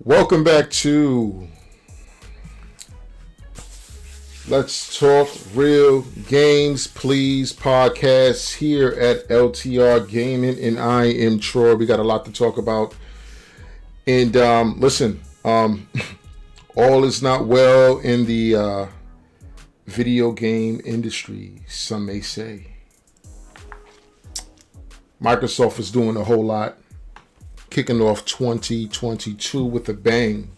Welcome back to Let's Talk Real Games Please podcast here at LTR Gaming, and I am Troy. We got a lot to talk about. And listen, all is not well in the video game industry, some may say. Microsoft is doing a whole lot, kicking off 2022 with a bang.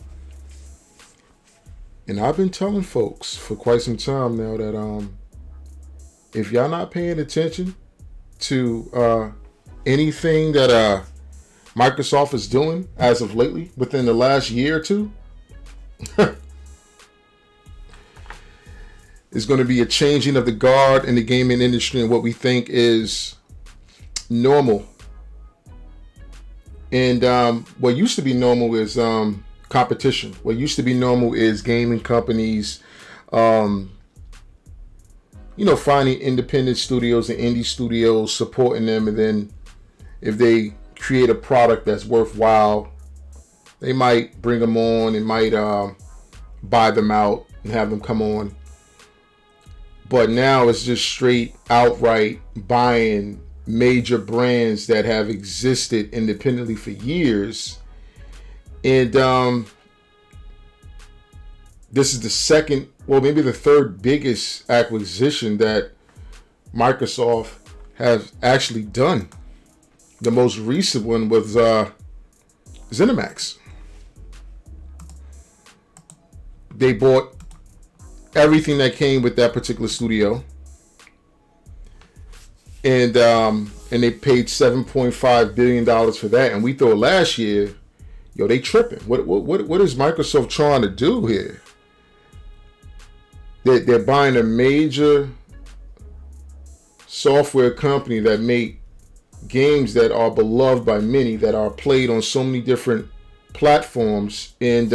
And I've been telling folks for quite some time now that if y'all not paying attention to anything that Microsoft is doing as of lately, within the last year or two, it's going to be a changing of the guard in the gaming industry and what we think is normal. And what used to be normal is competition. What used to be normal is gaming companies, finding independent studios and indie studios, supporting them, and then if they create a product that's worthwhile, they might bring them on and might buy them out and have them come on. But now it's just straight outright buying major brands that have existed independently for years. And this is the second, well, maybe the third biggest acquisition that Microsoft has actually done. The most recent one was ZeniMax. They bought everything that came with that particular studio. And they paid $7.5 billion for that. And we thought last year, they tripping. What is Microsoft trying to do here? They're buying a major software company that make games that are beloved by many, that are played on so many different platforms, and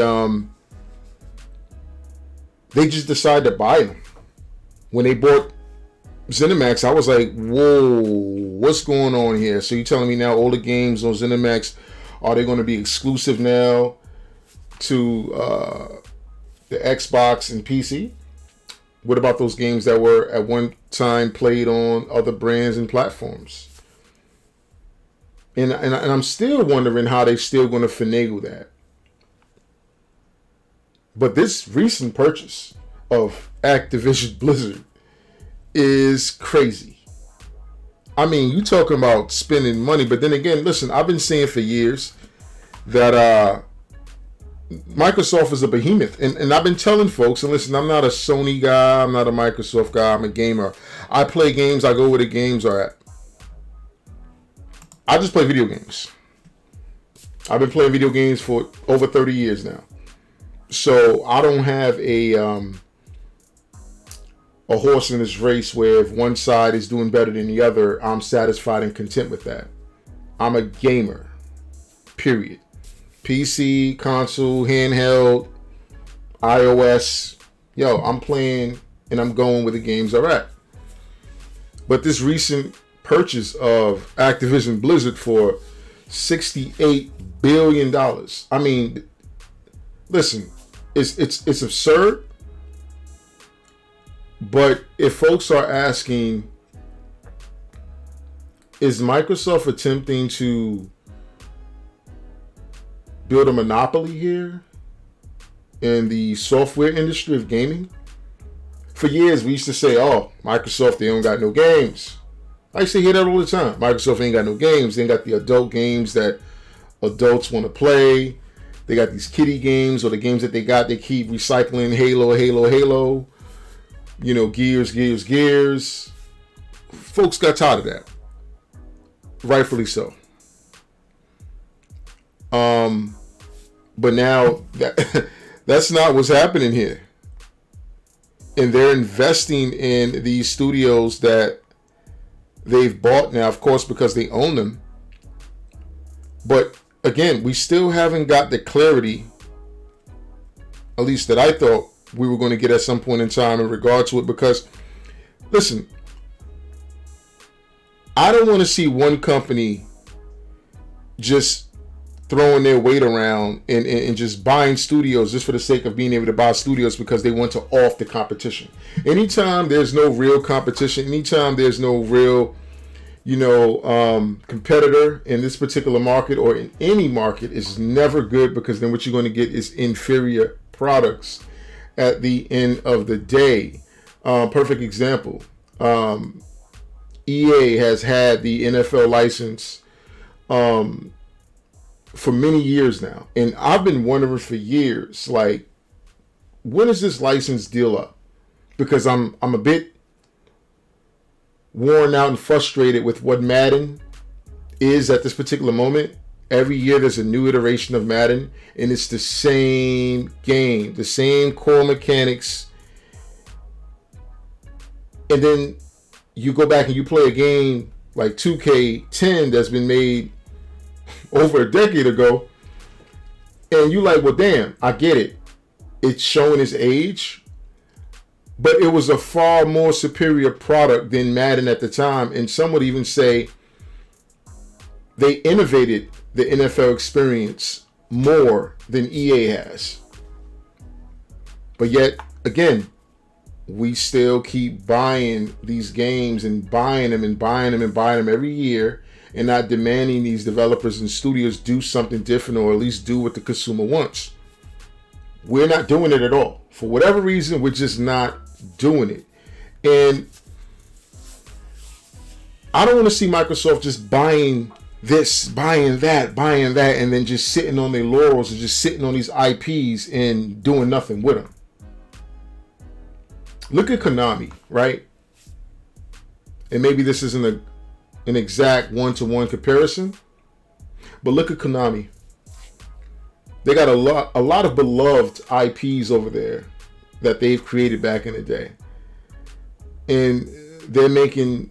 they just decided to buy them. When they bought ZeniMax, I was like, whoa, what's going on here? So you're telling me now all the games on ZeniMax, are they going to be exclusive now to the Xbox and PC? What about those games that were at one time played on other brands and platforms? And I'm still wondering how they're still going to finagle that. But this recent purchase of Activision Blizzard is crazy. I mean, you talking about spending money, but then again, listen, I've been saying for years that Microsoft is a behemoth, and I've been telling folks, and listen, I'm not a Sony guy, I'm not a Microsoft guy, I'm a gamer. I play games, I go where the games are at. I just play video games. I've been playing video games for over 30 years now. So I don't have a horse in this race where if one side is doing better than the other, I'm satisfied and content with that. I'm a gamer, period. PC, console, handheld, iOS. I'm playing and I'm going where the games are at. But this recent purchase of Activision Blizzard for $68 billion. I mean, listen, it's absurd. But if folks are asking, is Microsoft attempting to build a monopoly here in the software industry of gaming? For years, we used to say, Microsoft, they don't got no games. I used to hear that all the time. Microsoft ain't got no games. They ain't got the adult games that adults want to play. They got these kiddie games, or the games that they keep recycling. Halo. Gears. Folks got tired of that. Rightfully so. But now that's not what's happening here. And they're investing in these studios that they've bought now, of course, because they own them. But again, we still haven't got the clarity, at least that I thought we were going to get at some point in time in regard to it. Because, listen, I don't want to see one company just throwing their weight around and just buying studios just for the sake of being able to buy studios because they want to off the competition. Anytime there's no real competition, anytime there's no real, competitor in this particular market or in any market, is never good, because then what you're going to get is inferior products at the end of the day. Perfect example. EA has had the NFL license for many years now, and I've been wondering for years, like, when is this license deal up? Because I'm a bit worn out and frustrated with what Madden is at this particular moment. Every year there's a new iteration of Madden, and it's the same game, the same core mechanics. And then you go back and you play a game like 2K10 that's been made over a decade ago, and you like, well, damn, I get it. It's showing its age, but it was a far more superior product than Madden at the time. And some would even say they innovated the NFL experience more than EA has. But yet, again, we still keep buying these games and buying them and buying them and buying them every year, and not demanding these developers and studios do something different, or at least do what the consumer wants. We're not doing it at all. For whatever reason, we're just not doing it. And I don't want to see Microsoft just buying this, buying that, and then just sitting on their laurels and just sitting on these IPs and doing nothing with them. Look at Konami, right? And maybe this isn't an exact one-to-one comparison, but look at Konami. They got a lot of beloved IPs over there that they've created back in the day, and they're making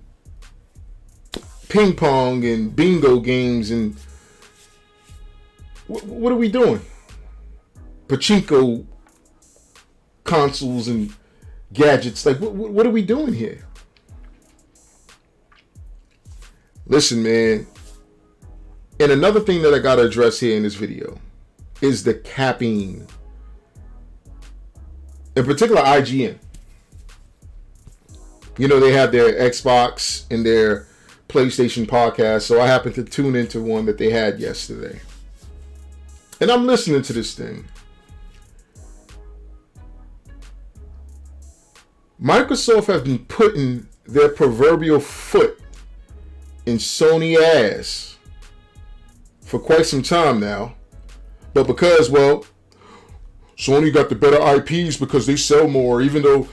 ping pong and bingo games, and what are we doing? Pachinko consoles and gadgets. Like, what are we doing here? Listen, man. And another thing that I got to address here in this video is the capping. In particular, IGN. They have their Xbox and their PlayStation podcast, so I happened to tune into one that they had yesterday. And I'm listening to this thing. Microsoft have been putting their proverbial foot in Sony ass for quite some time now. But because, well, Sony got the better IPs because they sell more, even though,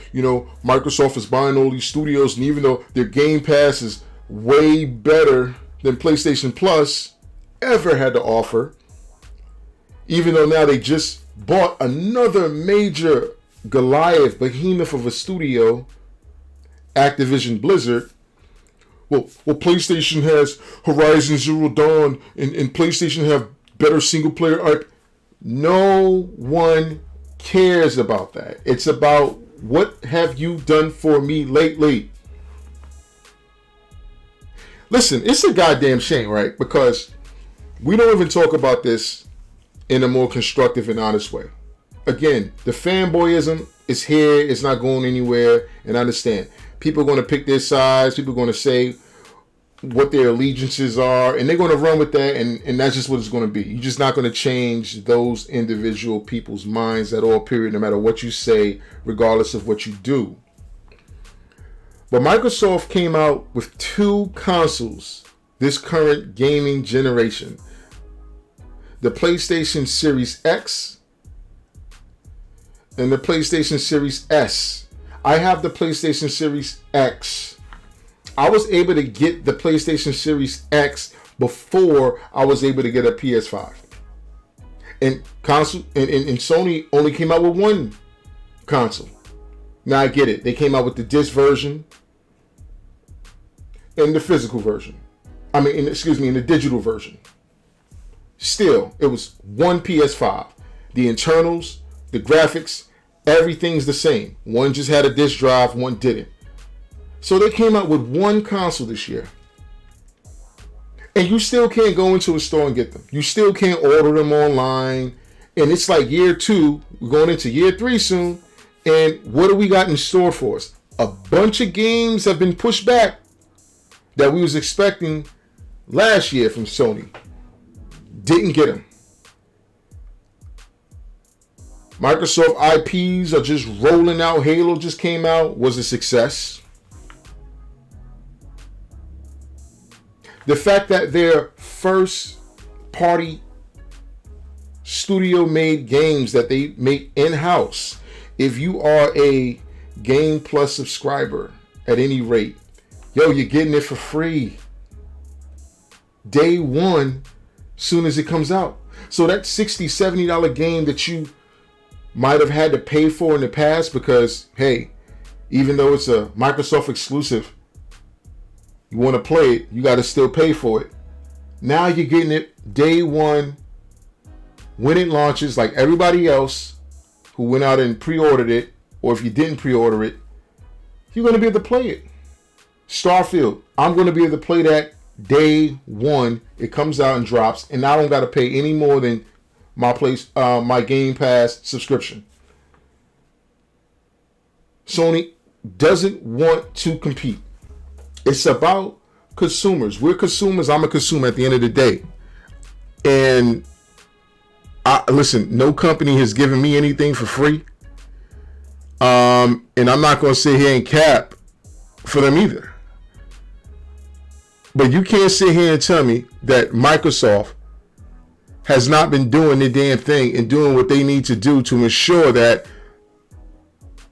Microsoft is buying all these studios, and even though their Game Pass is way better than PlayStation Plus ever had to offer, even though now they just bought another major Goliath behemoth of a studio, Activision Blizzard. Well, PlayStation has Horizon Zero Dawn, and PlayStation have better single player IP. No one cares about that. It's about, what have you done for me lately? Listen, it's a goddamn shame, right? Because we don't even talk about this in a more constructive and honest way. Again, the fanboyism is here. It's not going anywhere. And I understand. People are going to pick their sides. People are going to say what their allegiances are. And they're going to run with that. And that's just what it's going to be. You're just not going to change those individual people's minds at all, period, no matter what you say, regardless of what you do. But Microsoft came out with 2 consoles this current gaming generation. The PlayStation Series X and the PlayStation Series S. I have the PlayStation Series X. I was able to get the PlayStation Series X before I was able to get a PS5. And Sony only came out with 1 console. Now I get it. They came out with the disc version and the physical version. In the digital version. Still, it was 1 PS5. The internals, the graphics, everything's the same. One just had a disc drive, one didn't. So they came out with 1 console this year. And you still can't go into a store and get them. You still can't order them online. And it's like year 2, we're going into year 3 soon. And what do we got in store for us? A bunch of games have been pushed back that we was expecting last year from Sony. Didn't get them. Microsoft IPs are just rolling out. Halo just came out. Was a success. The fact that their first party studio made games that they make in-house, if you are a Game Plus subscriber at any rate, yo, you're getting it for free. Day one, soon as it comes out. So that $60, $70 game that you might have had to pay for in the past because, hey, even though it's a Microsoft exclusive, you want to play it, you got to still pay for it. Now you're getting it day one when it launches, like everybody else who went out and pre-ordered it, or if you didn't pre-order it, you're going to be able to play it. Starfield, I'm going to be able to play that day one. It comes out and drops, and I don't got to pay any more than my Game Pass subscription. Sony doesn't want to compete. It's about consumers. We're consumers. I'm a consumer at the end of the day. And listen, no company has given me anything for free. And I'm not going to sit here and cap for them either. But you can't sit here and tell me that Microsoft has not been doing their damn thing and doing what they need to do to ensure that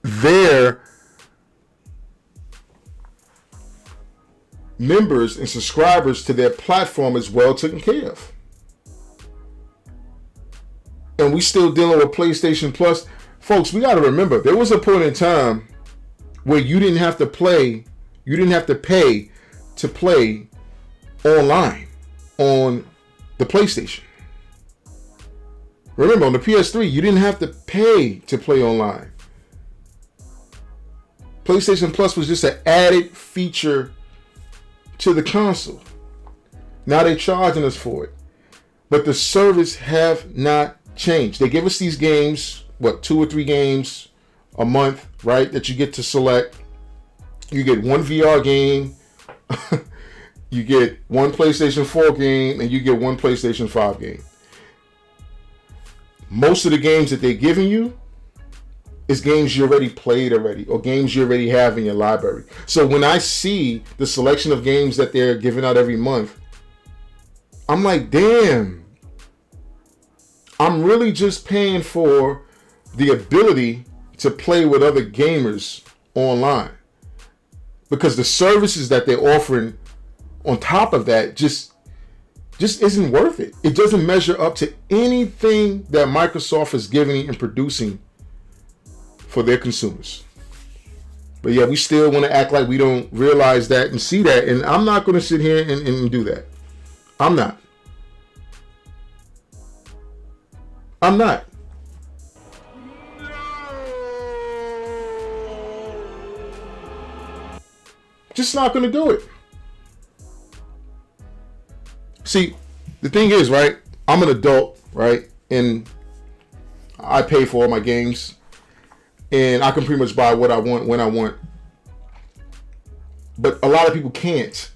their members and subscribers to their platform is well taken care of. And we still dealing with PlayStation Plus. Folks, we got to remember, there was a point in time where you didn't have to pay to play online on the PlayStation. Remember, on the PS3, you didn't have to pay to play online. PlayStation Plus was just an added feature to the console. Now they're charging us for it. But the service have not changed. They give us these games, 2 or 3 games a month, right? That you get to select. You get one VR game, you get one PlayStation 4 game, and you get one PlayStation 5 game. Most of the games that they're giving you is games you already played already, or games you already have in your library. So when I see the selection of games that they're giving out every month, I'm like, damn, I'm really just paying for the ability to play with other gamers online. Because the services that they're offering on top of that just isn't worth it. It doesn't measure up to anything that Microsoft is giving and producing for their consumers. But yeah, we still want to act like we don't realize that and see that. And I'm not going to sit here and do that. I'm not. Just not going to do it. See, the thing is, right? I'm an adult, right? And I pay for all my games. And I can pretty much buy what I want when I want. But a lot of people can't.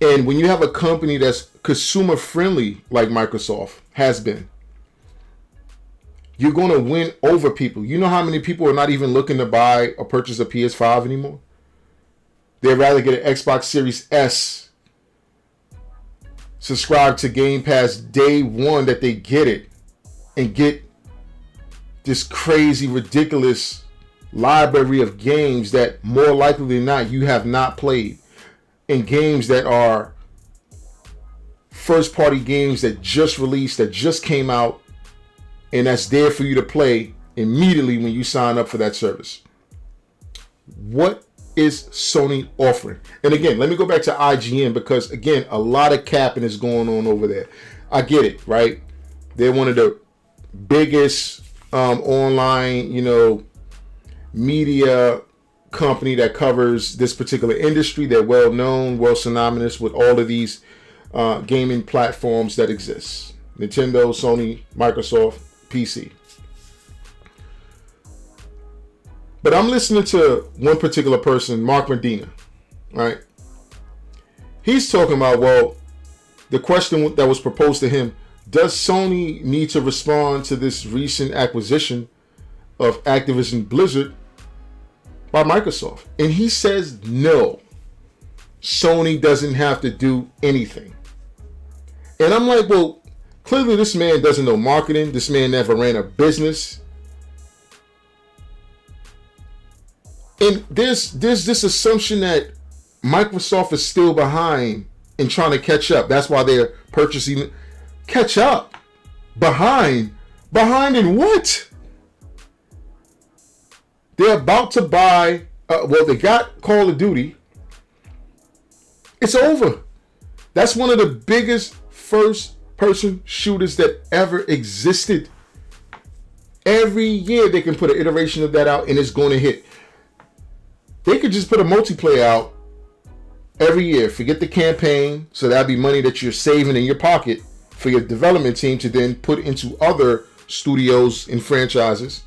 And when you have a company that's consumer friendly like Microsoft has been, you're going to win over people. You know how many people are not even looking to buy or purchase a PS5 anymore? They'd rather get an Xbox Series S, subscribe to Game Pass day one that they get it, and get this crazy, ridiculous library of games that more likely than not you have not played, and games that are first party games that just released, that just came out, and that's there for you to play immediately when you sign up for that service. What is Sony offering? And again, let me go back to IGN, because again, a lot of capping is going on over there. I get it, right? They're one of the biggest online, media company that covers this particular industry. They're well known, well synonymous with all of these gaming platforms that exist. Nintendo, Sony, Microsoft, PC. But I'm listening to one particular person, Mark Medina, right? He's talking about, well, the question that was proposed to him, does Sony need to respond to this recent acquisition of Activision Blizzard by Microsoft? And he says no. Sony doesn't have to do anything. And I'm like, well, clearly this man doesn't know marketing. This man never ran a business. And there's this assumption that Microsoft is still behind in trying to catch up. That's why they're purchasing. Catch up? Behind? Behind in what? They're about to buy, they got Call of Duty. It's over. That's one of the biggest first-person shooters that ever existed. Every year they can put an iteration of that out and it's going to hit. They could just put a multiplayer out every year. Forget the campaign, so that'd be money that you're saving in your pocket for your development team to then put into other studios and franchises.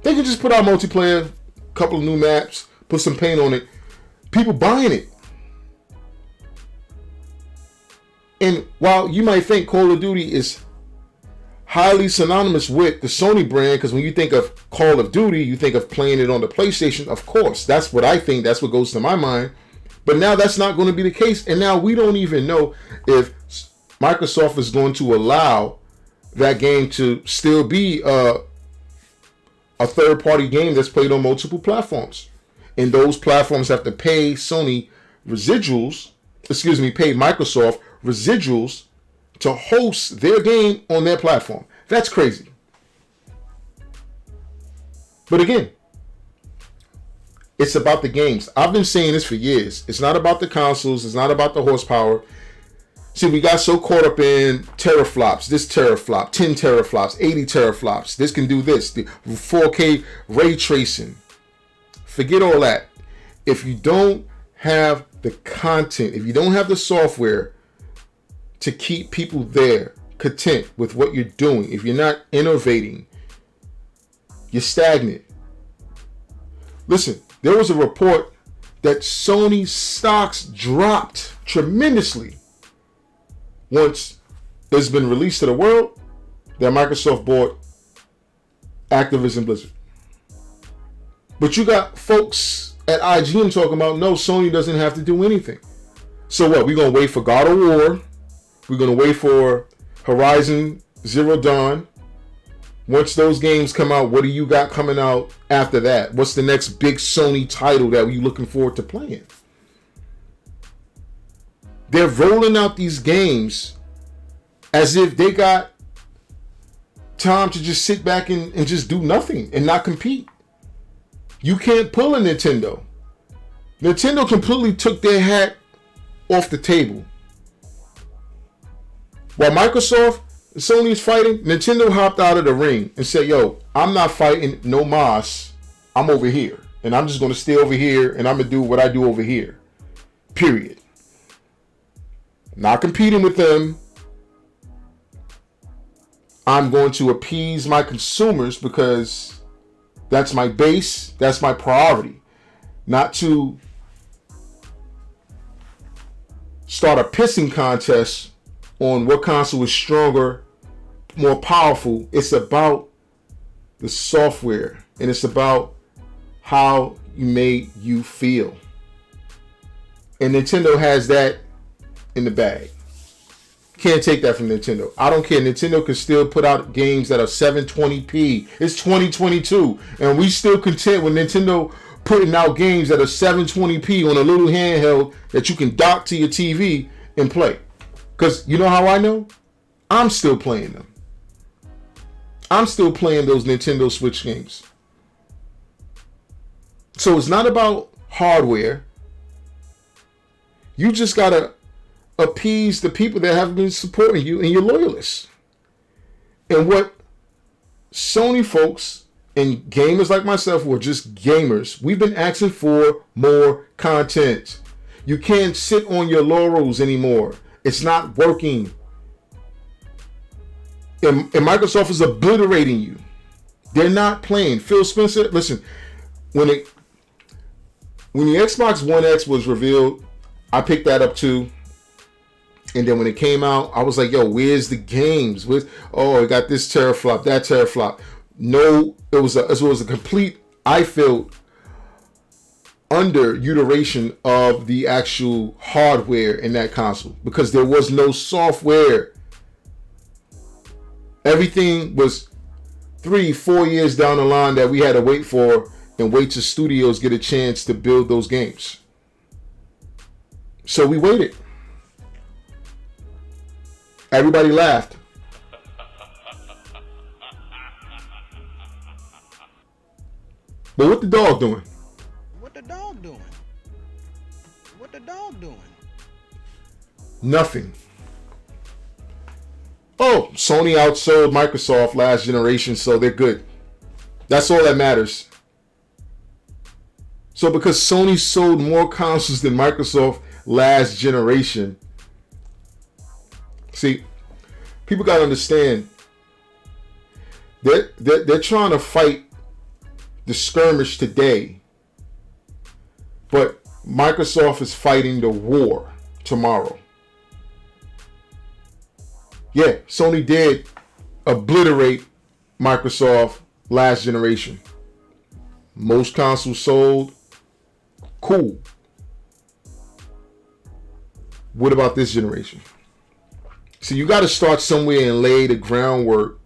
They could just put out multiplayer, a couple of new maps, put some paint on it. People buying it. And while you might think Call of Duty is highly synonymous with the Sony brand, because when you think of Call of Duty, you think of playing it on the PlayStation. Of course, that's what I think. That's what goes to my mind. But now that's not going to be the case. And now we don't even know if Microsoft is going to allow that game to still be a third-party game that's played on multiple platforms. And those platforms have to pay pay Microsoft residuals to host their game on their platform. That's crazy. But again, it's about the games. I've been saying this for years. It's not about the consoles. It's not about the horsepower. See, we got so caught up in teraflops. This teraflop, 10 teraflops, 80 teraflops. This can do this. The 4K ray tracing. Forget all that. If you don't have the content, if you don't have the software to keep people there, content with what you're doing, if you're not innovating, you're stagnant. Listen, there was a report that Sony stocks dropped tremendously once it's been released to the world that Microsoft bought Activision Blizzard. But you got folks at IGN talking about, no, Sony doesn't have to do anything. So what? We're going to wait for God of War. We're going to wait for Horizon Zero Dawn. Once those games come out, what do you got coming out after that? What's the next big Sony title that you're looking forward to playing? They're rolling out these games as if they got time to just sit back and just do nothing and not compete. You can't pull a Nintendo. Nintendo completely took their hat off the table. While Microsoft and Sony is fighting, Nintendo hopped out of the ring and said, yo, I'm not fighting no mas. I'm over here. And I'm just going to stay over here and I'm going to do what I do over here. Period. Not competing with them. I'm going to appease my consumers because that's my base. That's my priority. Not to start a pissing contest on what console is stronger, more powerful. It's about the software and it's about how you made you feel. And Nintendo has that in the bag. Can't take that from Nintendo. I don't care. Nintendo can still put out games that are 720p. It's 2022 and we still content with Nintendo putting out games that are 720p on a little handheld that you can dock to your TV and play. Because you know how I know? I'm still playing them. I'm still playing those Nintendo Switch games. So it's not about hardware. You just got to appease the people that have been supporting you and your loyalists. And what Sony folks And gamers like myself who are just gamers, we've been asking for more content. You can't sit on your laurels anymore. It's not working. And Microsoft is obliterating you. They're not playing. Phil Spencer, listen, when the Xbox One X was revealed, I picked that up too. And then when it came out, I was like, yo, where's the games? It got this teraflop, that teraflop. No, it was a complete, I felt, underutilization of the actual hardware in that console because there was no software. Everything was 3-4 years down the line that we had to wait for and wait till studios get a chance to build those games. So we waited. Everybody laughed. But what the dog doing? What the dog doing? What the dog doing? Nothing. Oh, Sony outsold Microsoft last generation, so they're good. That's all that matters. So because Sony sold more consoles than Microsoft last generation, see, people got to understand they're trying to fight the skirmish today, but Microsoft is fighting the war tomorrow. Yeah, Sony did obliterate Microsoft last generation. Most consoles sold. Cool. What about this generation? So you got to start somewhere and lay the groundwork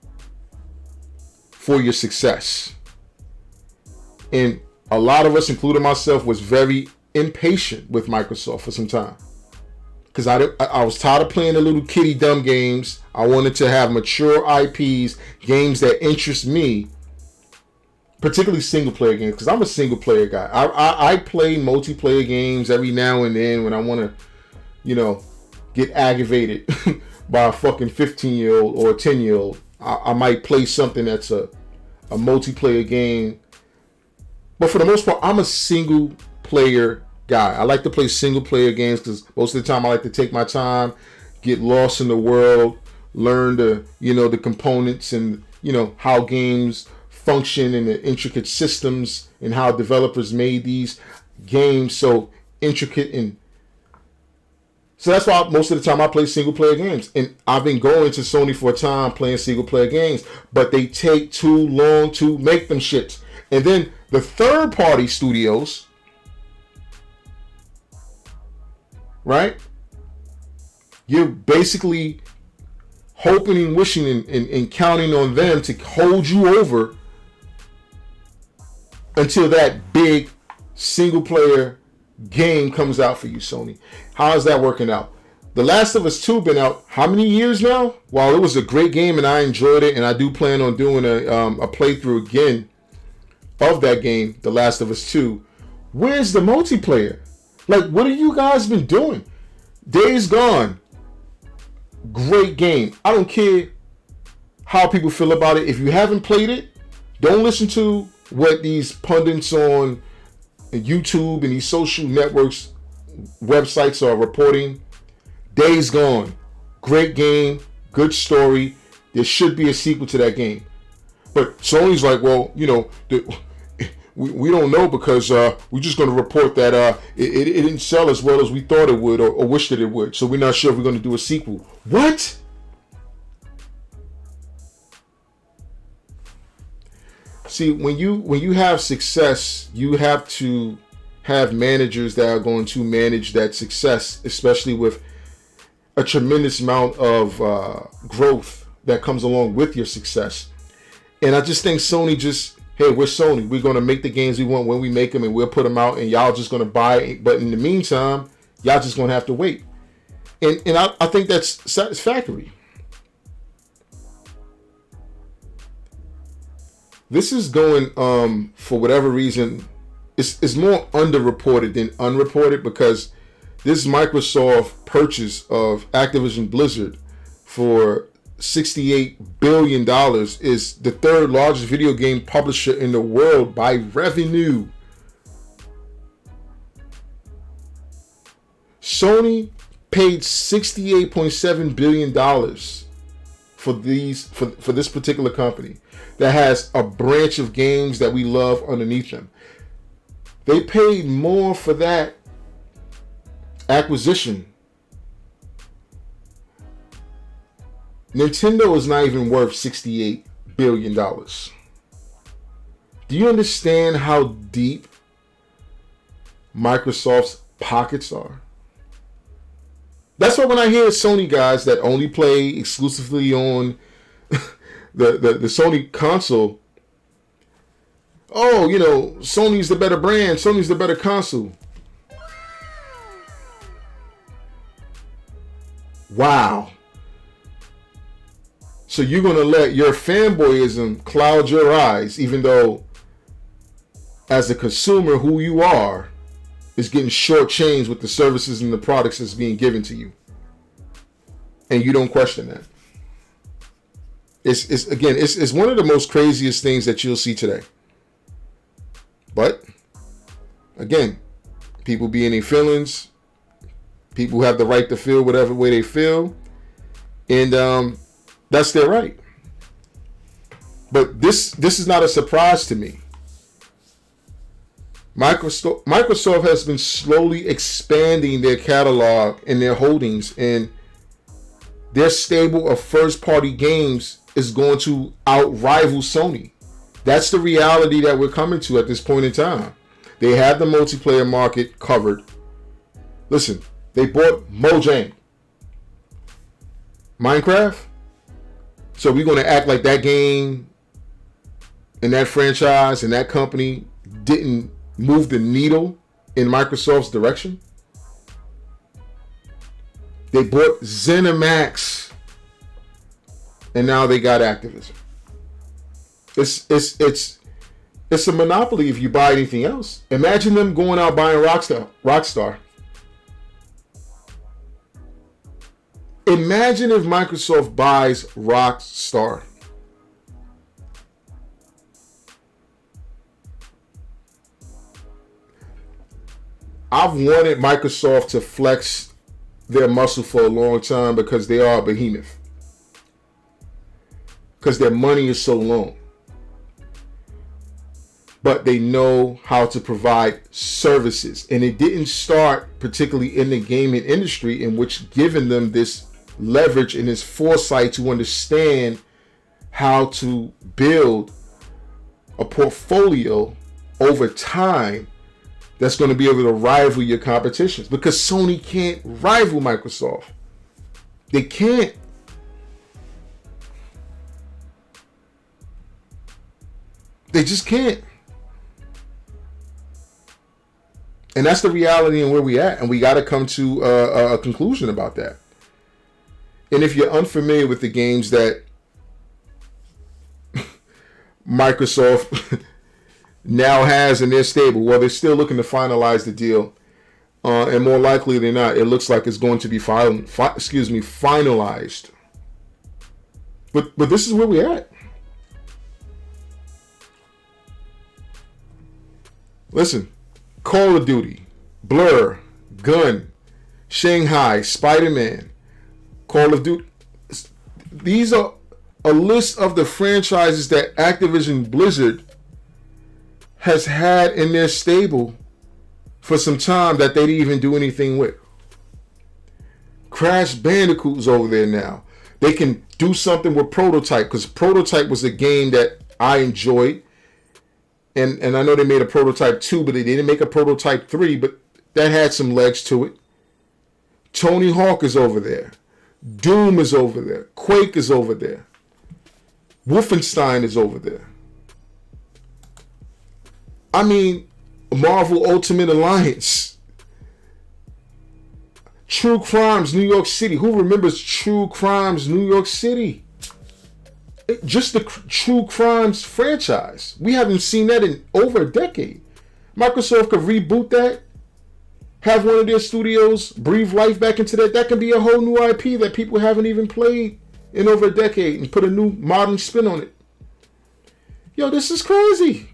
for your success. And a lot of us, including myself, was very impatient with Microsoft for some time. Because I was tired of playing the little kiddie dumb games. I wanted to have mature IPs, games that interest me, particularly single player games, because I'm a single player guy. I play multiplayer games every now and then when I want to, get aggravated by a fucking 15-year-old or a 10-year-old. I might play something that's a multiplayer game. But for the most part, I'm a single player guy. I like to play single player games because most of the time I like to take my time, get lost in the world, learn the components and how games function and the intricate systems and how developers made these games so intricate. And so that's why most of the time I play single player games. And I've been going to Sony for a time playing single player games, but they take too long to make them shits. And then the third party studios, right? You're basically hoping and wishing and counting on them to hold you over until that big single player game comes out for you, Sony. How is that working out? The Last of Us 2 been out how many years now? While it was a great game and I enjoyed it, and I do plan on doing a playthrough again of that game, The Last of Us 2. Where's the multiplayer? Like, what have you guys been doing? Days Gone, great game. I don't care how people feel about it. If you haven't played it, don't listen to what these pundits on YouTube and these social networks websites are reporting. Days Gone, great game, good story. There should be a sequel to that game. But Sony's like, well, we don't know because we're just going to report that it didn't sell as well as we thought it would or wished that it would. So we're not sure if we're going to do a sequel. What? See, when you have success, you have to have managers that are going to manage that success, especially with a tremendous amount of growth that comes along with your success. And I just think Sony hey, we're Sony. We're going to make the games we want when we make them, and we'll put them out, and y'all just going to buy it. But in the meantime, y'all just going to have to wait. And I think that's satisfactory. This is going, for whatever reason, it's more underreported than unreported because this Microsoft purchase of Activision Blizzard for $68 billion, is the third largest video game publisher in the world by revenue. Sony paid $68.7 billion for this particular company that has a branch of games that we love underneath them. They paid more for that acquisition. Nintendo is not even worth $68 billion. Do you understand how deep Microsoft's pockets are? That's why when I hear Sony guys that only play exclusively on the Sony console, oh, Sony's the better brand, Sony's the better console. Wow. So you're going to let your fanboyism cloud your eyes, even though as a consumer who you are is getting shortchanged with the services and the products that's being given to you. And you don't question that. It's one of the most craziest things that you'll see today. But again, people be in their feelings. People have the right to feel whatever way they feel. And that's their right. But this is not a surprise to me. Microsoft has been slowly expanding their catalog and their holdings, and their stable of first-party games is going to outrival Sony. That's the reality that we're coming to at this point in time. They have the multiplayer market covered. Listen, they bought Mojang. Minecraft? So we're going to act like that game and that franchise and that company didn't move the needle in Microsoft's direction? They bought ZeniMax, and now they got Activision. It's a monopoly if you buy anything else. Imagine them going out buying Rockstar. Imagine if Microsoft buys Rockstar. I've wanted Microsoft to flex their muscle for a long time because they are a behemoth. Because their money is so long. But they know how to provide services. And it didn't start particularly in the gaming industry, in which given them this leverage and this foresight to understand how to build a portfolio over time that's going to be able to rival your competitions, because Sony can't rival Microsoft. They can't. They just can't. And that's the reality and where we at. And we got to come to a conclusion about that. And if you're unfamiliar with the games that Microsoft now has in their stable, well, they're still looking to finalize the deal. And more likely than not, it looks like it's going to be finalized. But this is where we're at. Listen, Call of Duty, Blur, Gun, Shanghai, Spider-Man, Call of Duty. These are a list of the franchises that Activision Blizzard has had in their stable for some time that they didn't even do anything with. Crash Bandicoot's over there now. They can do something with Prototype, because Prototype was a game that I enjoyed. And I know they made a Prototype 2, but they didn't make a Prototype 3, but that had some legs to it. Tony Hawk is over there. Doom is over there. Quake is over there. Wolfenstein is over there. I mean, Marvel Ultimate Alliance. True Crimes New York City. Who remembers True Crimes New York City? Just the True Crimes franchise. We haven't seen that in over a decade. Microsoft could reboot that, have one of their studios breathe life back into that. That could be a whole new IP that people haven't even played in over a decade and put a new modern spin on it. Yo, this is crazy.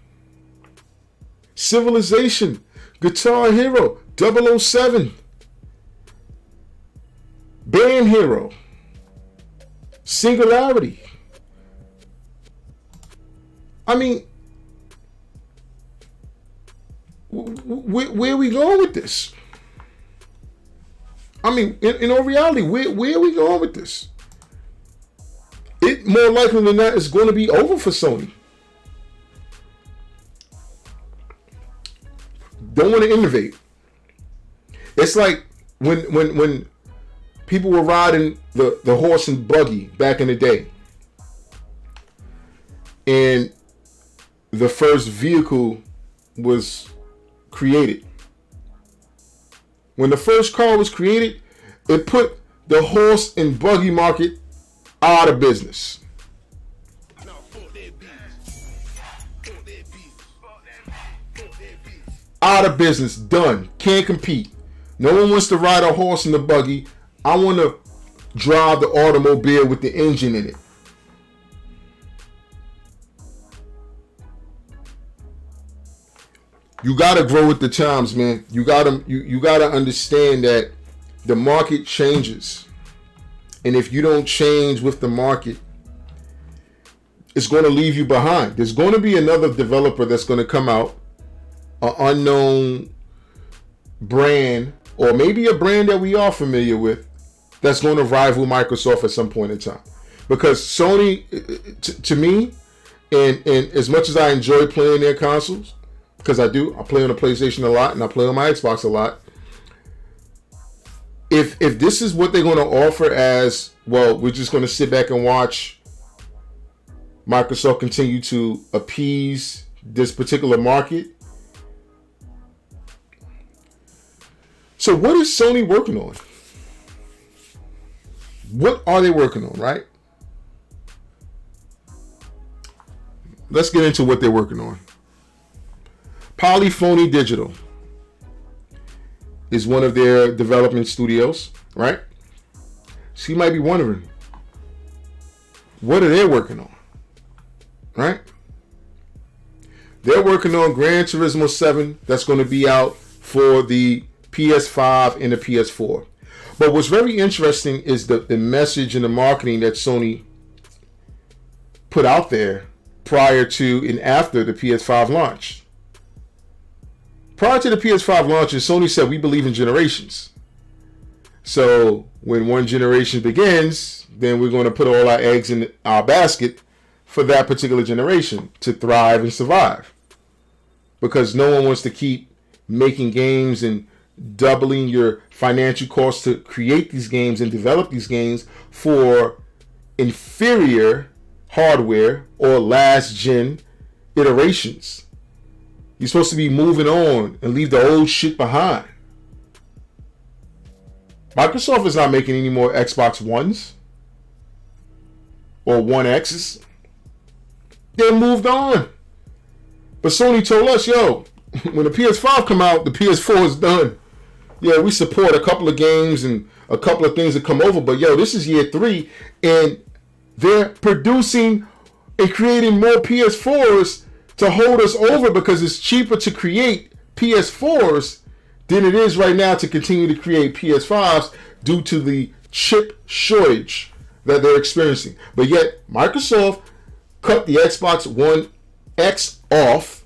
Civilization, Guitar Hero, 007, Band Hero, Singularity. I mean, where are we going with this? I mean, in all reality, where are we going with this? It more likely than not is going to be over for Sony. Don't want to innovate. It's like when people were riding the horse and buggy back in the day, and the first vehicle was created. When the first car was created, it put the horse and buggy market out of business. Out of business, done. Can't compete. No one wants to ride a horse and a buggy. I want to drive the automobile with the engine in it. You gotta grow with the times, man. You gotta understand that the market changes, and if you don't change with the market, it's going to leave you behind. There's going to be another developer that's going to come out, an unknown brand, or maybe a brand that we are familiar with, that's going to rival Microsoft at some point in time. Because Sony, to me, and as much as I enjoy playing their consoles, because I play on the PlayStation a lot and I play on my Xbox a lot. If this is what they're going to offer as, well, we're just going to sit back and watch Microsoft continue to appease this particular market. So what is Sony working on? What are they working on, right? Let's get into what they're working on. Polyphony Digital is one of their development studios, right? So you might be wondering, what are they working on, right? They're working on Gran Turismo 7 that's going to be out for the PS5 and the PS4. But what's very interesting is the message and the marketing that Sony put out there prior to and after the PS5 launch. Prior to the PS5 launch, Sony said, we believe in generations. So when one generation begins, then we're going to put all our eggs in our basket for that particular generation to thrive and survive. Because no one wants to keep making games and doubling your financial costs to create these games and develop these games for inferior hardware or last gen iterations. You're supposed to be moving on and leave the old shit behind. Microsoft is not making any more Xbox Ones or One X's. They moved on. But Sony told us, yo, when the PS5 come out, the PS4 is done. Yeah, we support a couple of games and a couple of things that come over, but yo, this is year 3, and they're producing and creating more PS4s to hold us over because it's cheaper to create PS4s than it is right now to continue to create PS5s due to the chip shortage that they're experiencing. But yet, Microsoft cut the Xbox One X off,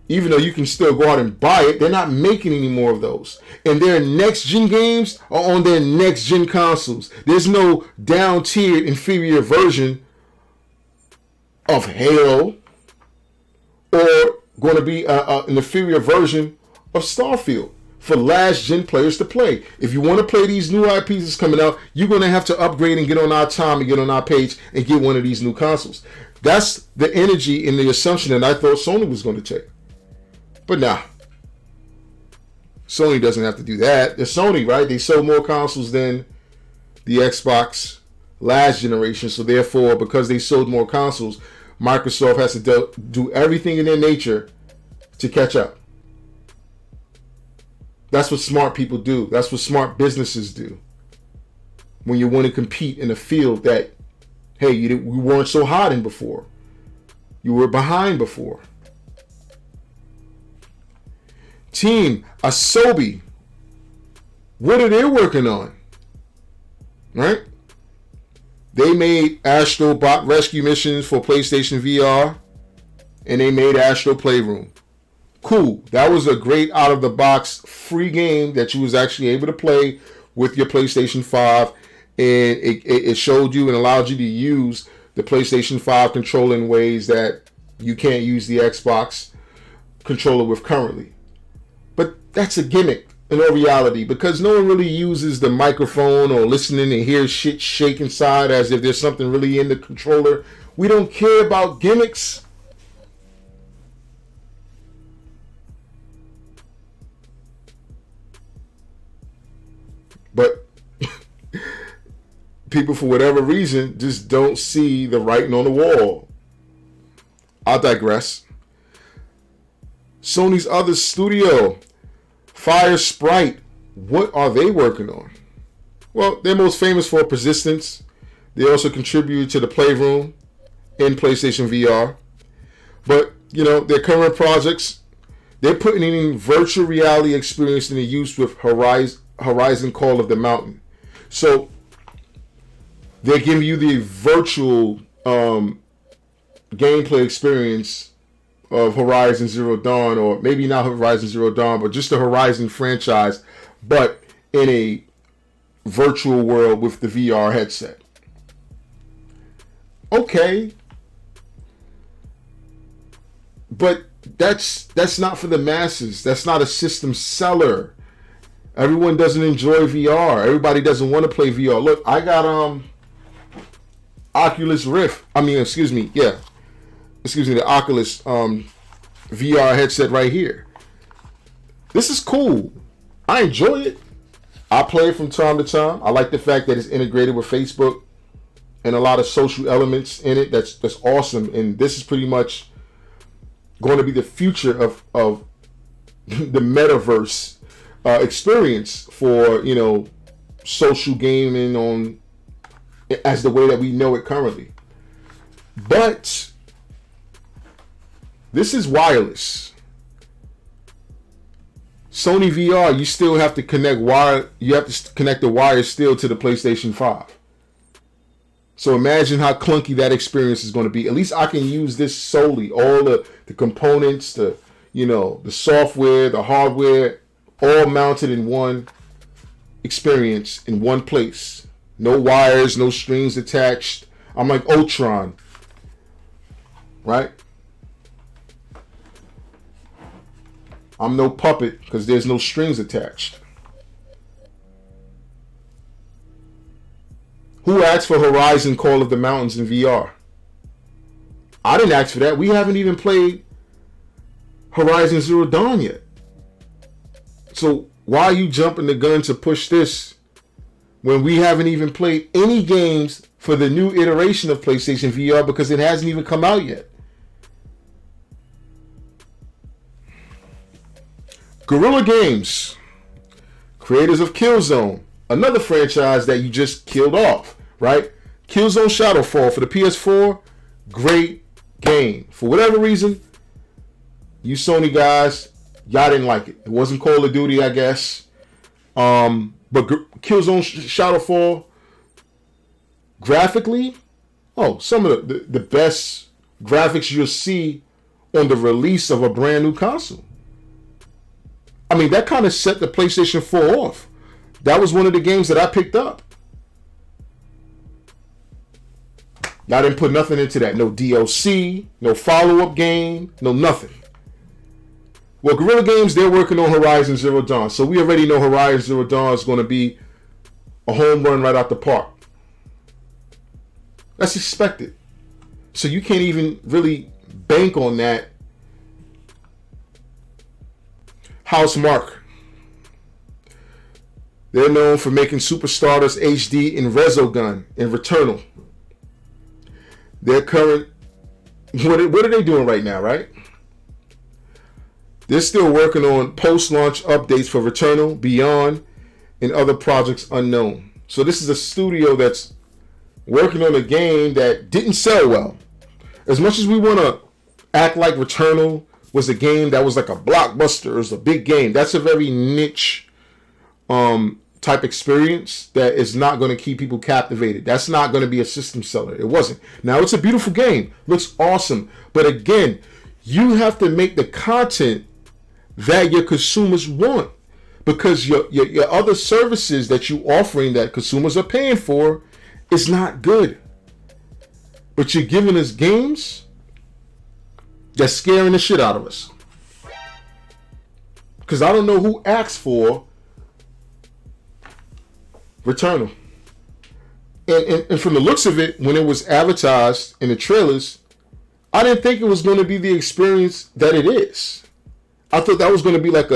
even though you can still go out and buy it. They're not making any more of those. And their next-gen games are on their next-gen consoles. There's no down-tiered, inferior version of Halo or going to be an inferior version of Starfield for last-gen players to play. If you want to play these new IPs that's coming out, you're going to have to upgrade and get on our time and get on our page and get one of these new consoles. That's the energy and the assumption that I thought Sony was going to take. But nah. Sony doesn't have to do that. They're Sony, right? They sold more consoles than the Xbox last generation. So therefore, because they sold more consoles, Microsoft has to do everything in their nature to catch up. That's what smart people do. That's what smart businesses do. when you want to compete in a field that, hey, you weren't so hot in before. You were behind before. Team Asobi, what are they working on? Right? They made Astro Bot Rescue Missions for PlayStation VR, and they made Astro Playroom. Cool. That was a great out-of-the-box free game that you was actually able to play with your PlayStation 5, and it showed you and allowed you to use the PlayStation 5 controller in ways that you can't use the Xbox controller with currently. But that's a gimmick in all reality, because no one really uses the microphone or listening and hear shit shake inside as if there's something really in the controller. We don't care about gimmicks. But people, for whatever reason, just don't see the writing on the wall. I'll digress. Sony's other studio, Fire Sprite, what are they working on? Well, they're most famous for Persistence. They also contributed to the Playroom in PlayStation VR. But, their current projects, they're putting in virtual reality experience into use with Horizon Call of the Mountain. So they give you the virtual gameplay experience of Horizon Zero Dawn, or maybe not Horizon Zero Dawn, but just the Horizon franchise, but in a virtual world with the VR headset. Okay. But that's not for the masses. That's not a system seller. Everyone doesn't enjoy VR. Everybody doesn't want to play VR. Look, I got Oculus Rift. The Oculus VR headset right here. This is cool. I enjoy it. I play it from time to time. I like the fact that it's integrated with Facebook and a lot of social elements in it. That's awesome. And this is pretty much going to be the future of the metaverse experience for social gaming on as the way that we know it currently. But this is wireless. Sony VR, you still have to connect wire. You have to connect the wire still to the PlayStation 5. So imagine how clunky that experience is going to be. At least I can use this solely. All the components, the software, the hardware, all mounted in one experience in one place. No wires, no strings attached. I'm like Ultron, right? I'm no puppet because there's no strings attached. Who asked for Horizon Call of the Mountains in VR? I didn't ask for that. We haven't even played Horizon Zero Dawn yet. So why are you jumping the gun to push this when we haven't even played any games for the new iteration of PlayStation VR because it hasn't even come out yet? Guerrilla Games, creators of Killzone, another franchise that you just killed off, right? Killzone Shadowfall for the PS4, great game. For whatever reason, you Sony guys, y'all didn't like it. It wasn't Call of Duty, I guess. But Killzone Shadowfall, graphically, some of the best graphics you'll see on the release of a brand new console. I mean, that kind of set the PlayStation 4 off. That was one of the games that I picked up. I didn't put nothing into that. No DLC, no follow-up game, no nothing. Well, Guerrilla Games, they're working on Horizon Zero Dawn. So we already know Horizon Zero Dawn is going to be a home run right out the park. That's expected. So you can't even really bank on that. Housemarque. They're known for making Super Stardust HD and Resogun and Returnal. Their current... What are they doing right now, right? They're still working on post-launch updates for Returnal, Beyond, and other projects unknown. So this is a studio that's working on a game that didn't sell well. As much as we want to act like Returnal was a game that was like a blockbuster, it was a big game. That's a very niche type experience that is not going to keep people captivated. That's not going to be a system seller. It wasn't. Now, it's a beautiful game. Looks awesome. But again, you have to make the content that your consumers want, because your other services that you offering that consumers are paying for is not good. But you're giving us games that's scaring the shit out of us. Because I don't know who asked for Returnal. And from the looks of it, when it was advertised in the trailers, I didn't think it was going to be the experience that it is. I thought that was going to be like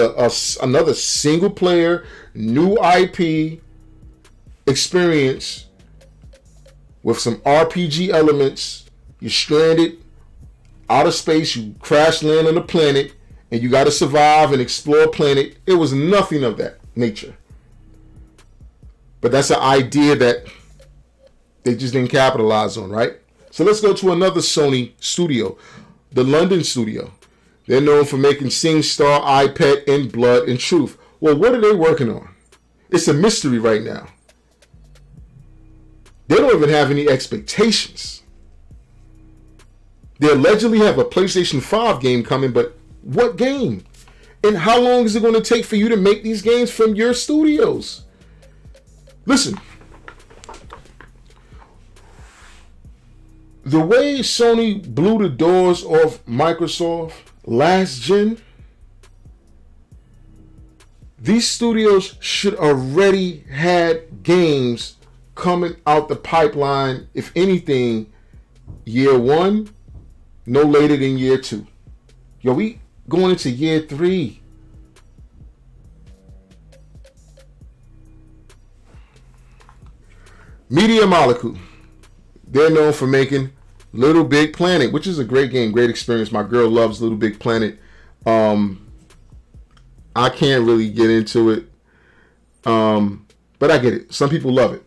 another single player, new IP experience with some RPG elements. You're stranded out of space, you crash land on a planet, and you got to survive and explore a planet. It was nothing of that nature. But that's an idea that they just didn't capitalize on, right? So let's go to another Sony studio, the London studio. They're known for making SingStar, iPet, and Blood and Truth. Well, what are they working on? It's a mystery right now. They don't even have any expectations. They allegedly have a PlayStation 5 game coming, but what game? And how long is it going to take for you to make these games from your studios? Listen, the way Sony blew the doors off Microsoft last gen, these studios should already had games coming out the pipeline, if anything, year 1, no later than year 2. Yo, we going into year 3. Media Molecule. They're known for making Little Big Planet, which is a great game, great experience. My girl loves Little Big Planet. I can't really get into it, but I get it. Some people love it.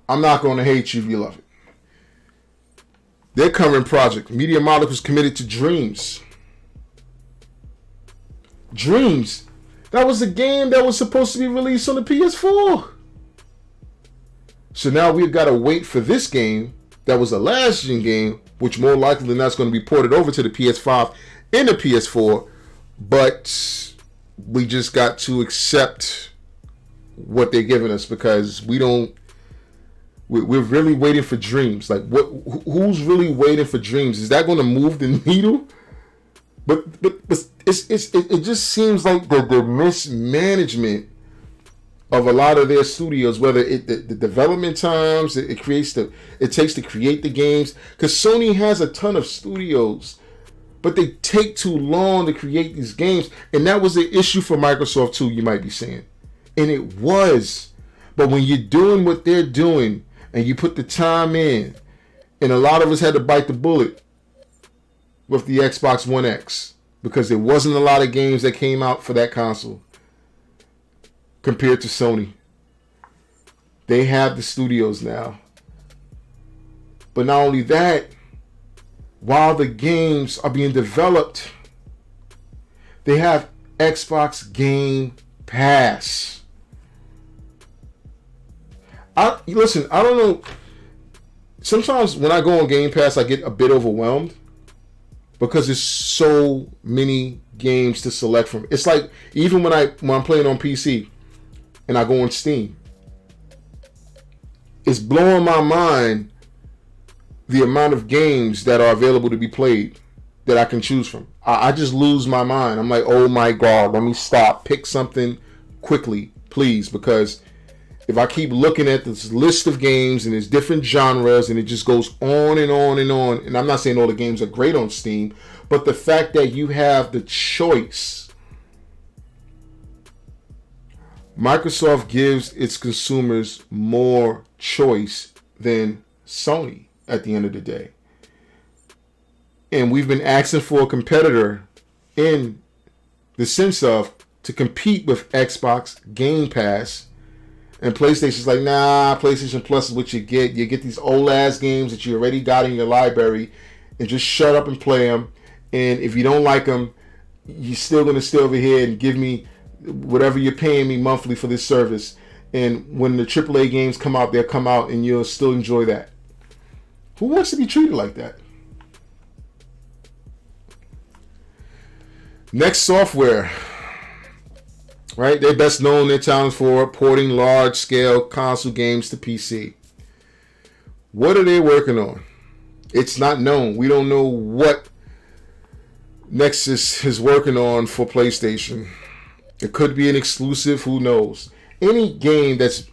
I'm not going to hate you if you love it. Their current project, Media Molecule, is committed to Dreams. Dreams. That was a game that was supposed to be released on the PS4. So now we've got to wait for this game that was a last gen game, which more likely than not is going to be ported over to the PS5 and the PS4. But we just got to accept what they're giving us, because we're really waiting for Dreams. Like, who's really waiting for Dreams? Is that going to move the needle? But it just seems like the mismanagement of a lot of their studios, whether the development times it takes to create the games, because Sony has a ton of studios, but they take too long to create these games, and that was the issue for Microsoft too, you might be saying, and it was. But when you're doing what they're doing and you put the time in, and a lot of us had to bite the bullet with the Xbox One X, because there wasn't a lot of games that came out for that console compared to Sony. They have the studios now. But not only that, while the games are being developed, they have Xbox Game Pass. Listen, I don't know. Sometimes when I go on Game Pass, I get a bit overwhelmed, because there's so many games to select from. It's like, even when I'm playing on PC and I go on Steam, it's blowing my mind the amount of games that are available to be played that I can choose from. I just lose my mind. I'm like, oh my God, let me stop. Pick something quickly, please, because if I keep looking at this list of games and there's different genres and it just goes on and on and on, and I'm not saying all the games are great on Steam, but the fact that you have the choice. Microsoft gives its consumers more choice than Sony at the end of the day. And we've been asking for a competitor in the sense of to compete with Xbox Game Pass. And PlayStation's like, nah, PlayStation Plus is what you get. You get these old ass games that you already got in your library, and just shut up and play them. And if you don't like them, you're still going to stay over here and give me whatever you're paying me monthly for this service. And when the AAA games come out, they'll come out and you'll still enjoy that. Who wants to be treated like that? Next Software. Right? They're best known their talents for porting large-scale console games to PC. What are they working on? It's not known. We don't know what Nexus is working on for PlayStation. It could be an exclusive. Who knows? Any game that's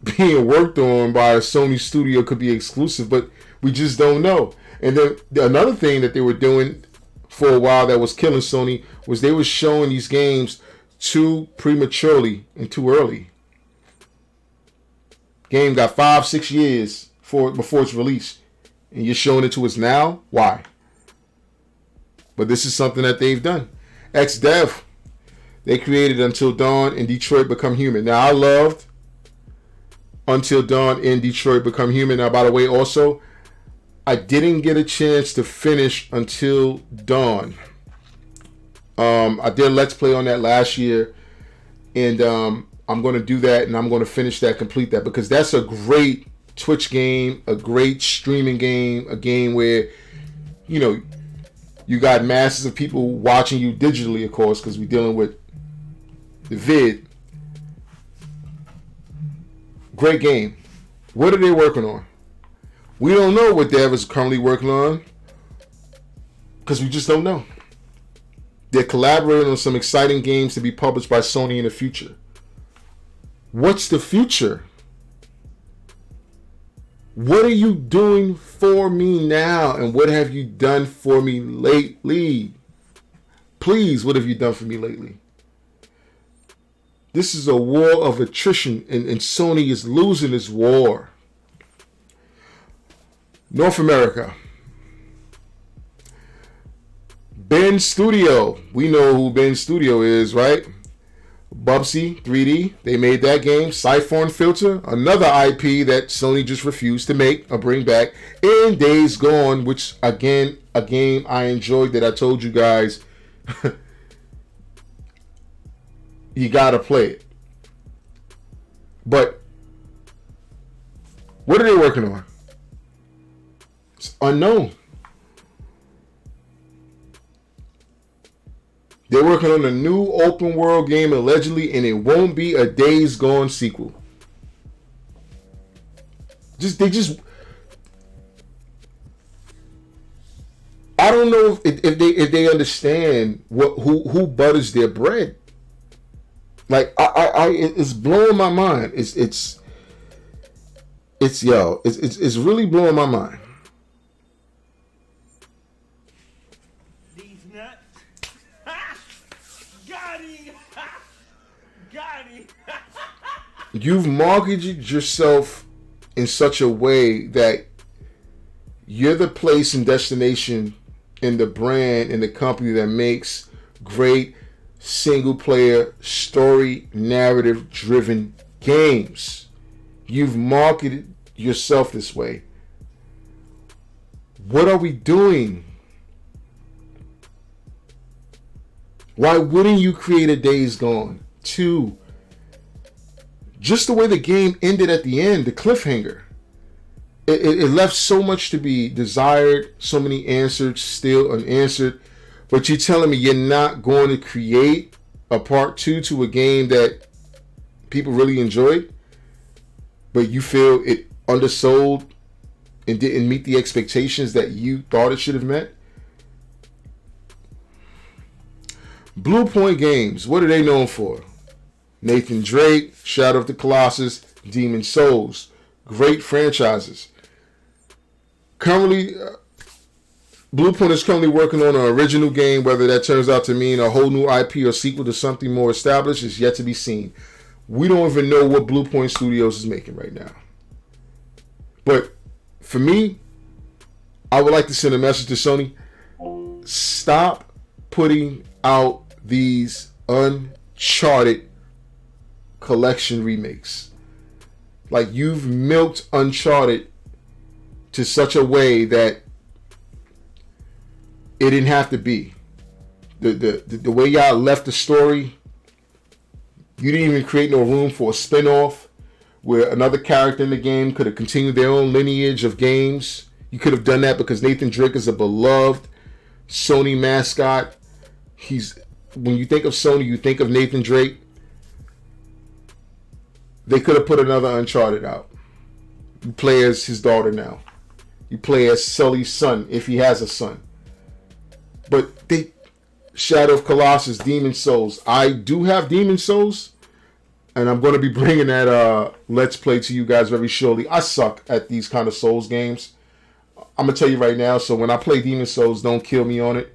being worked on by a Sony studio could be exclusive, but we just don't know. And then another thing that they were doing for a while that was killing Sony was they were showing these games too prematurely and too early. Game got 5-6 years before its release, and you're showing it to us now. Why? But this is something that they've done. XDev, they created Until Dawn and Detroit Become Human. Now, I loved Until Dawn and Detroit Become Human. Now, by the way, also, I didn't get a chance to finish Until Dawn. I did a Let's Play on that last year, and I'm going to do that, and I'm going to finish that, complete that, because that's a great Twitch game, a great streaming game, a game where, you know, you got masses of people watching you digitally, of course, because we're dealing with the vid. Great game. What are they working on? We don't know what Dev is currently working on because we just don't know. They're collaborating on some exciting games to be published by Sony in the future. What's the future? What are you doing for me now? And what have you done for me lately? Please, what have you done for me lately? This is a war of attrition, and Sony is losing this war. North America. Ben Studio. We know who Ben Studio is, right? Bubsy 3D. They made that game. Siphon Filter. Another IP that Sony just refused to make or bring back. And Days Gone, which, again, a game I enjoyed that I told you guys you gotta play it. But what are they working on? It's unknown. They're working on a new open world game allegedly, and it won't be a Days Gone sequel. I don't know if they understand who butters their bread. Like it's blowing my mind. It's really blowing my mind. These nuts. Got him. Got him. You've marketed yourself in such a way that you're the place and destination in the brand and the company that makes great single player story narrative driven games. You've marketed yourself this way. What are we doing? Why wouldn't you create a Days Gone 2? Just the way the game ended at the end, the cliffhanger. It left so much to be desired, so many answers still unanswered. But you're telling me you're not going to create a part 2 to a game that people really enjoyed, but you feel it undersold and didn't meet the expectations that you thought it should have met? Blue Point Games, what are they known for? Nathan Drake, Shadow of the Colossus, Demon Souls. Great franchises. Currently, Blue Point is currently working on an original game. Whether that turns out to mean a whole new IP or sequel to something more established is yet to be seen. We don't even know what Blue Point Studios is making right now. But for me, I would like to send a message to Sony. Stop putting out these Uncharted collection remakes. Like, you've milked Uncharted to such a way that it didn't have to be. The way y'all left the story, you didn't even create no room for a spin-off where another character in the game could have continued their own lineage of games. You could have done that because Nathan Drake is a beloved Sony mascot. When you think of Sony, you think of Nathan Drake. They could have put another Uncharted out. You play as his daughter now. You play as Sully's son, if he has a son. But Shadow of Colossus, Demon Souls. I do have Demon Souls, and I'm going to be bringing that Let's Play to you guys very shortly. I suck at these kind of Souls games. I'm going to tell you right now, so when I play Demon Souls, don't kill me on it.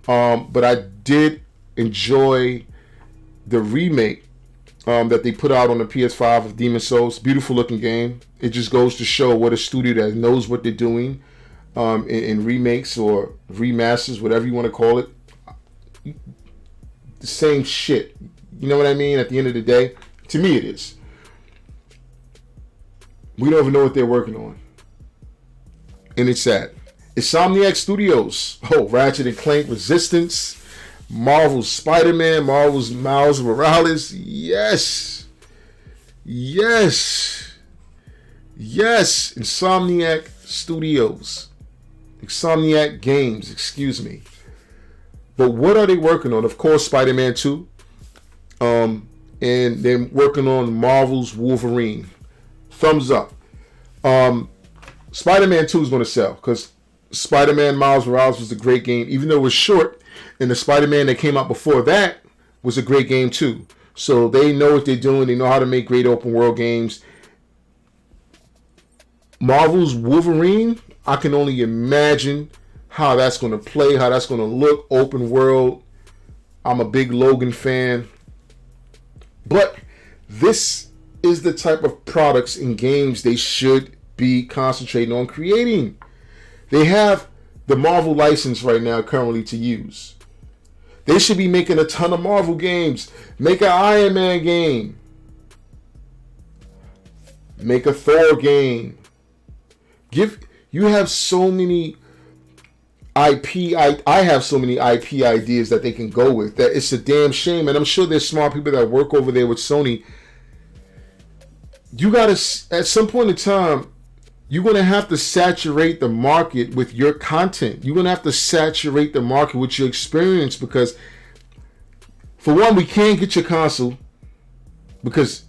But I did enjoy the remake that they put out on the PS5 of Demon Souls. Beautiful looking game. It just goes to show what a studio that knows what they're doing in remakes or remasters, whatever you want to call it. The same shit. You know what I mean? At the end of the day, to me it is. We don't even know what they're working on. And it's sad. Insomniac Studios. Oh, Ratchet and Clank Resistance. Marvel's Spider-Man. Marvel's Miles Morales. Yes. Yes. Yes. Insomniac Studios. Insomniac Games, excuse me. But what are they working on? Of course, Spider-Man 2. And they're working on Marvel's Wolverine. Thumbs up. Spider-Man 2 is going to sell because Spider-Man Miles Morales was a great game, even though it was short. And the Spider-Man that came out before that was a great game too. So they know what they're doing. They know how to make great open world games. Marvel's Wolverine, I can only imagine how that's going to play, how that's going to look, open world. I'm a big Logan fan. But this is the type of products and games they should be concentrating on creating. They have the Marvel license right now currently to use. They should be making a ton of Marvel games. Make an Iron Man game. Make a Thor game. You have so many IP. I have so many IP ideas that they can go with that it's a damn shame. And I'm sure there's smart people that work over there with Sony. You gotta, at some point in time, you're gonna have to saturate the market with your content. You're gonna have to saturate the market with your experience because, for one, we can't get your console because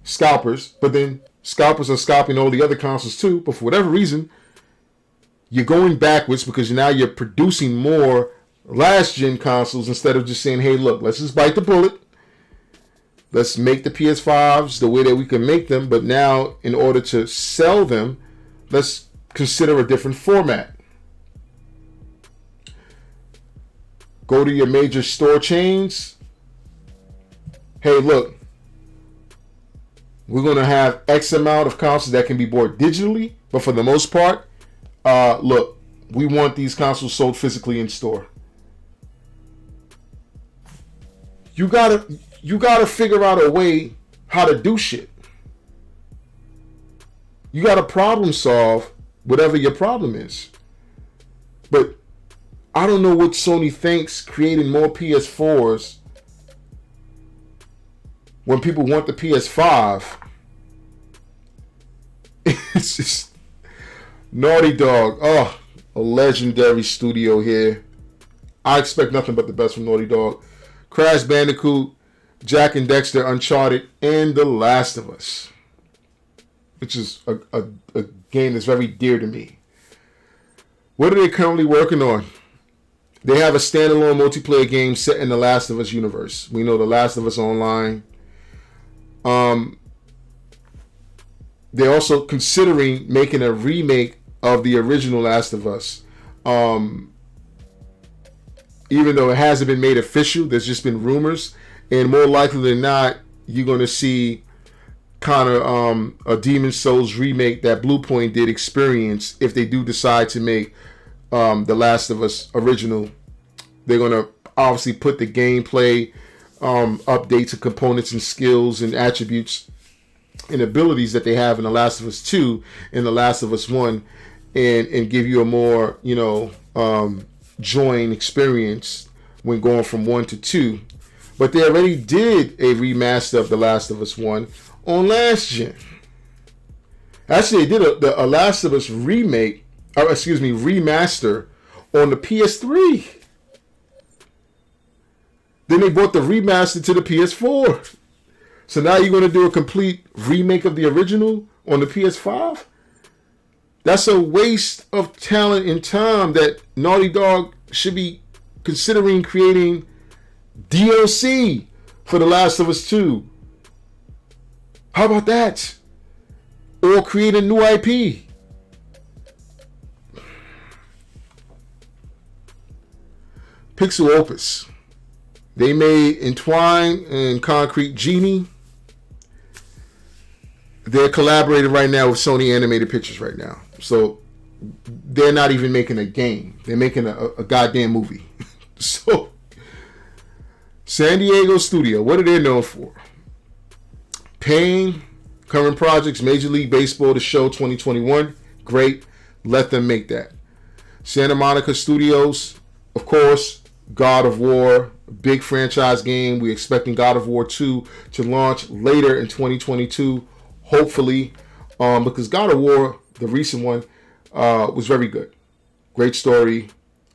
scalpers. But then scalpers are scalping all the other consoles too. But for whatever reason, you're going backwards because now you're producing more last gen consoles instead of just saying, hey, look, let's just bite the bullet. Let's make the PS5s the way that we can make them. But now, in order to sell them, let's consider a different format. Go to your major store chains. Hey, look, we're going to have X amount of consoles that can be bought digitally. But for the most part, look, we want these consoles sold physically in store. You gotta figure out a way how to do shit. You gotta problem solve whatever your problem is. But I don't know what Sony thinks creating more PS4s when people want the PS5. It's just Naughty Dog. Oh, a legendary studio here. I expect nothing but the best from Naughty Dog. Crash Bandicoot, Jack and Dexter, Uncharted, and The Last of Us, which is a game that's very dear to me. What are they currently working on? They have a standalone multiplayer game set in The Last of Us universe. We know The Last of Us Online. They're also considering making a remake of the original Last of Us. Even though it hasn't been made official, there's just been rumors. And more likely than not, you're going to see kind of a Demon Souls remake that Bluepoint did Experience if they do decide to make The Last of Us original. They're going to obviously put the gameplay updates and components and skills and attributes and abilities that they have in The Last of Us 2 and The Last of Us 1 and give you a more, joint experience when going from 1 to 2. But they already did a remaster of The Last of Us 1 on last gen. Actually, they did a Last of Us remaster on the PS3. Then they brought the remaster to the PS4. So now you're going to do a complete remake of the original on the PS5? That's a waste of talent and time that Naughty Dog should be considering creating DLC for The Last of Us 2. How about that? Or create a new IP. Pixel Opus. They made Entwine and Concrete Genie. They're collaborating right now with Sony Animated Pictures right now. So they're not even making a game. They're making a goddamn movie. So San Diego Studio, what are they known for? Pain, current projects, Major League Baseball, The Show 2021. Great. Let them make that. Santa Monica Studios, of course, God of War, big franchise game. We're expecting God of War 2 to launch later in 2022, hopefully, because God of War, the recent one, was very good. Great story.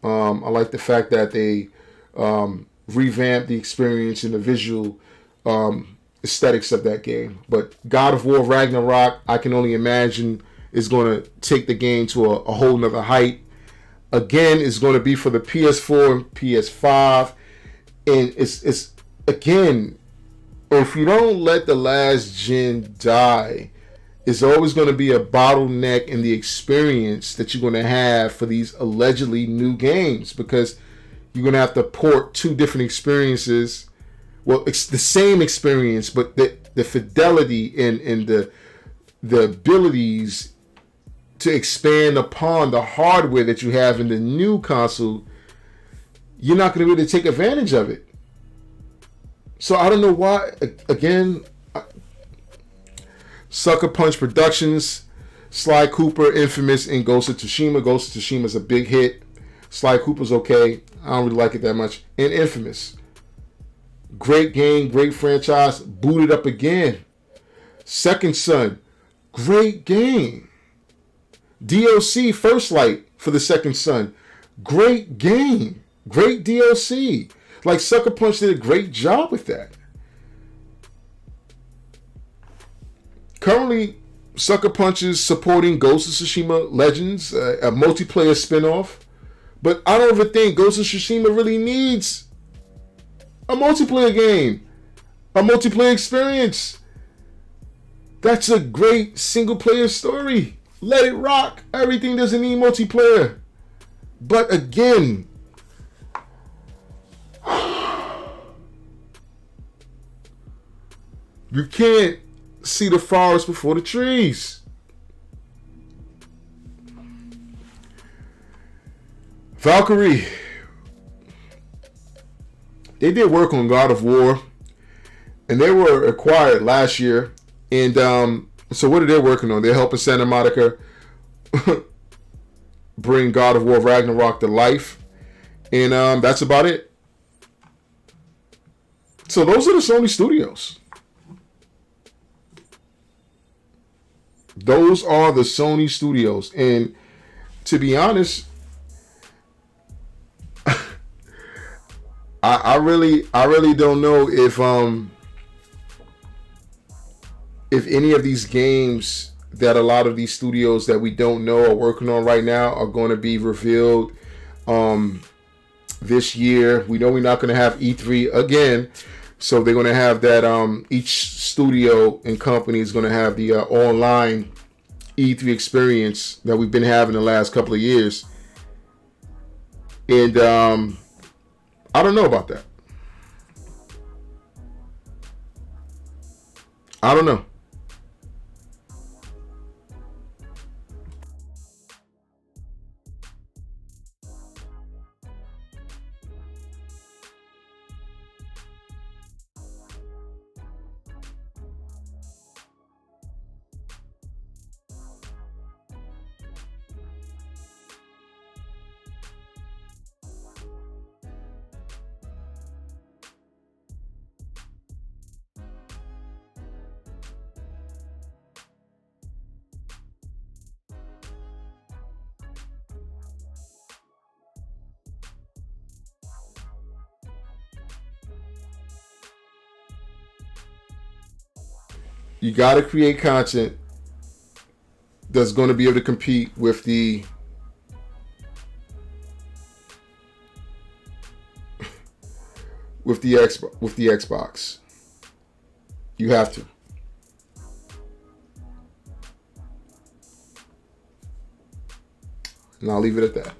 I like the fact that they revamped the experience and the visual aesthetics of that game. But God of War Ragnarok, I can only imagine, is going to take the game to a whole nother height. Again, it's going to be for the PS4 and PS5. And it's again, if you don't let the last gen die, it's always going to be a bottleneck in the experience that you're going to have for these allegedly new games, because you're going to have to port two different experiences. Well, it's the same experience, but the fidelity and the abilities to expand upon the hardware that you have in the new console, you're not going to be able to take advantage of it. So I don't know why. Again, Sucker Punch Productions, Sly Cooper, Infamous, and Ghost of Tsushima. Ghost of Tsushima is a big hit. Sly Cooper's okay. I don't really like it that much. And Infamous. Great game, great franchise. Booted up again. Second Son. Great game. DLC First Light for the Second Son. Great game. Great DLC. Like, Sucker Punch did a great job with that. Currently, Sucker Punch is supporting Ghost of Tsushima Legends, a multiplayer spinoff. But I don't ever think Ghost of Tsushima really needs a multiplayer game, a multiplayer experience. That's a great single-player story. Let it rock. Everything doesn't need multiplayer. But again, you can't see the forest before the trees. Valkyrie. They did work on God of War, and they were acquired last year. And so what are they working on? They're helping Santa Monica bring God of War Ragnarok to life. And that's about it. So those are the Sony studios. Those are the Sony studios. And to be honest, I really don't know if any of these games that a lot of these studios that we don't know are working on right now are going to be revealed this year. We know we're not going to have E3 again, so they're going to have that. Each studio and company is going to have the online E3 experience that we've been having the last couple of years, and I don't know about that. I don't know. You got to create content that's going to be able to compete with the Xbox. You have to. And I'll leave it at that.